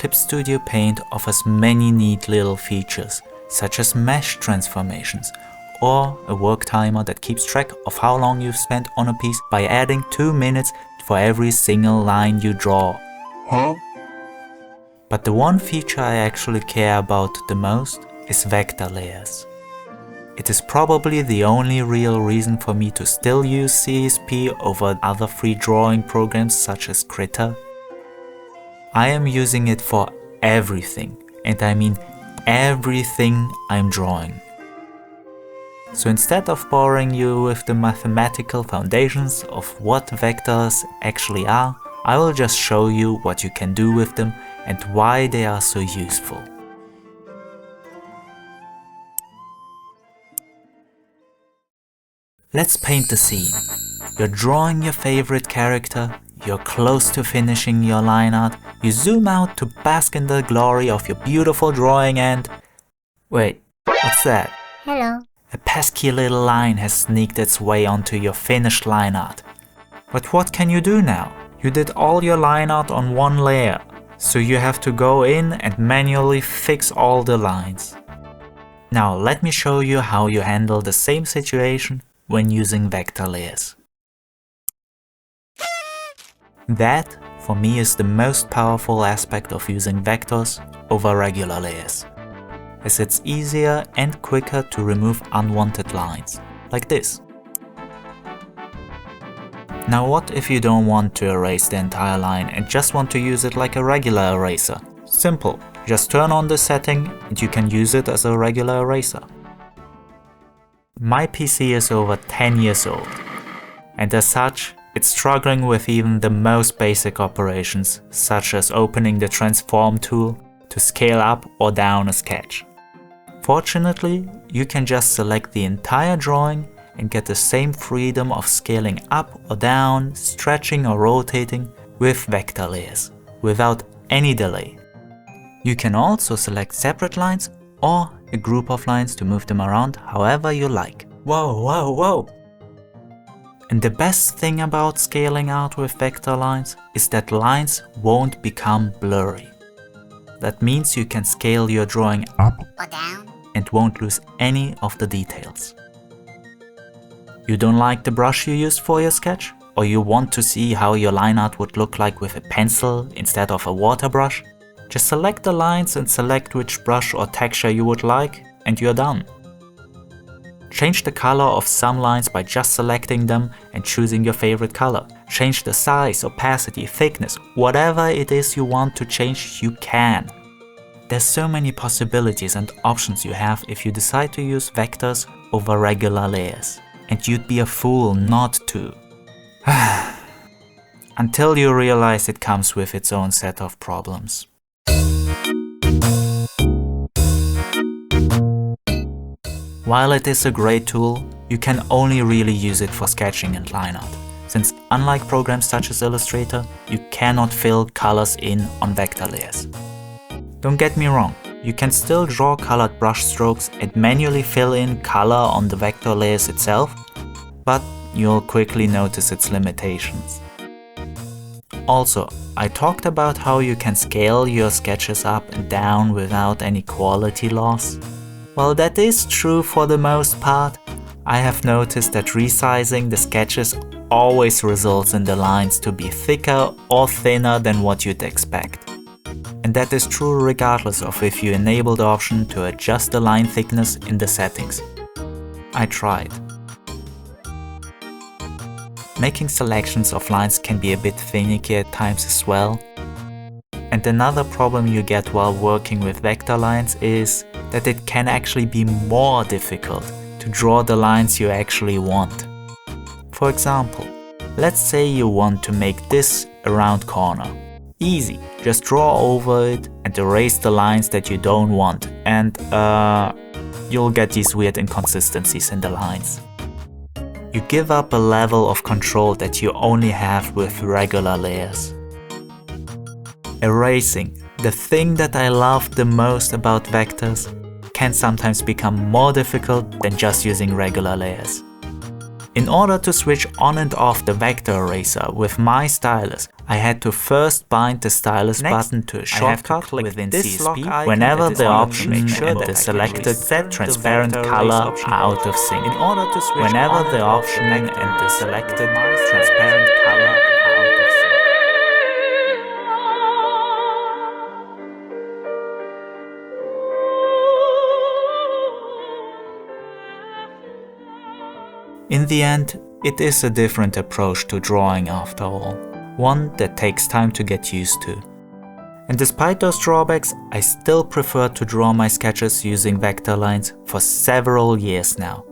Clip Studio Paint offers many neat little features, such as mesh transformations, or a work timer that keeps track of how long you've spent on a piece by adding 2 minutes for every single line you draw. Huh? But the one feature I actually care about the most is vector layers. It is probably the only real reason for me to still use CSP over other free drawing programs such as Krita. I am using it for everything, and I mean everything I'm drawing. So instead of boring you with the mathematical foundations of what vectors actually are, I will just show you what you can do with them and why they are so useful. Let's paint the scene. You're drawing your favorite character, you're close to finishing your line art, you zoom out to bask in the glory of your beautiful drawing and… Wait, what's that? Hello. A pesky little line has sneaked its way onto your finished line art. But what can you do now? You did all your line art on one layer, so you have to go in and manually fix all the lines. Now let me show you how you handle the same situation when using vector layers. That, for me, is the most powerful aspect of using vectors over regular layers, as it's easier and quicker to remove unwanted lines, like this. Now what if you don't want to erase the entire line and just want to use it like a regular eraser? Simple, just turn on the setting and you can use it as a regular eraser. My PC is over 10 years old, and as such, it's struggling with even the most basic operations, such as opening the transform tool to scale up or down a sketch. Fortunately, you can just select the entire drawing and get the same freedom of scaling up or down, stretching or rotating with vector layers, without any delay. You can also select separate lines or a group of lines to move them around however you like. Whoa, whoa, whoa! And the best thing about scaling out with vector lines is that lines won't become blurry. That means you can scale your drawing up Or down. and won't lose any of the details. You don't like the brush you used for your sketch? Or you want to see how your line art would look like with a pencil instead of a water brush? Just select the lines and select which brush or texture you would like, and you're done. Change the color of some lines by just selecting them and choosing your favorite color. Change the size, opacity, thickness, whatever it is you want to change, you can. There's so many possibilities and options you have if you decide to use vectors over regular layers. And you'd be a fool not to. Until you realize it comes with its own set of problems. While it is a great tool, you can only really use it for sketching and line art, since unlike programs such as Illustrator, you cannot fill colors in on vector layers. Don't get me wrong, you can still draw colored brush strokes and manually fill in color on the vector layers itself, but you'll quickly notice its limitations. Also, I talked about how you can scale your sketches up and down without any quality loss. While that is true for the most part, I have noticed that resizing the sketches always results in the lines to be thicker or thinner than what you'd expect. And that is true regardless of if you enable the option to adjust the line thickness in the settings. I tried. Making selections of lines can be a bit finicky at times as well. And another problem you get while working with vector lines is that it can actually be more difficult to draw the lines you actually want. For example, let's say you want to make this a round corner. Easy, just draw over it and erase the lines that you don't want, and you'll get these weird inconsistencies in the lines. You give up a level of control that you only have with regular layers. Erasing, the thing that I love the most about vectors, can sometimes become more difficult than just using regular layers. In order to switch on and off the vector eraser with my stylus, I had to first bind the stylus button to a shortcut within CSP whenever the option and the selected transparent color are out of sync. In order to switch whenever the option and the selected transparent color are out of sync. In the end, it is a different approach to drawing after all, one that takes time to get used to. And despite those drawbacks, I still prefer to draw my sketches using vector lines for several years now.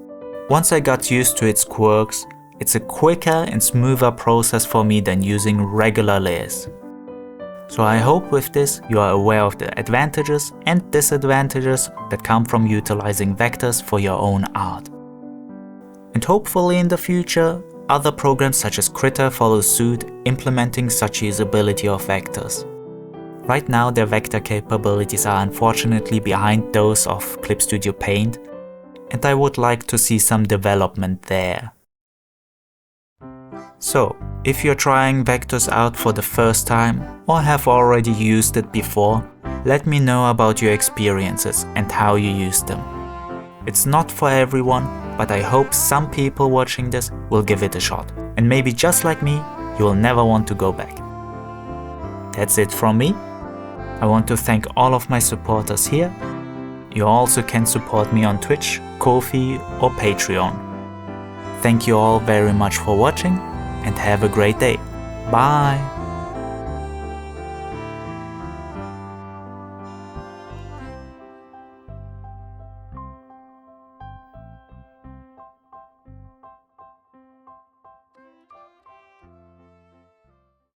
Once I got used to its quirks, it's a quicker and smoother process for me than using regular layers. So I hope with this you are aware of the advantages and disadvantages that come from utilizing vectors for your own art. And hopefully in the future, other programs such as Krita follow suit, implementing such usability of vectors. Right now their vector capabilities are unfortunately behind those of Clip Studio Paint, and I would like to see some development there. So, if you're trying vectors out for the first time or have already used it before, let me know about your experiences and how you use them. It's not for everyone, but I hope some people watching this will give it a shot. And maybe just like me, you will never want to go back. That's it from me. I want to thank all of my supporters here. You also can support me on Twitch, Ko-fi or Patreon. Thank you all very much for watching and have a great day. Bye!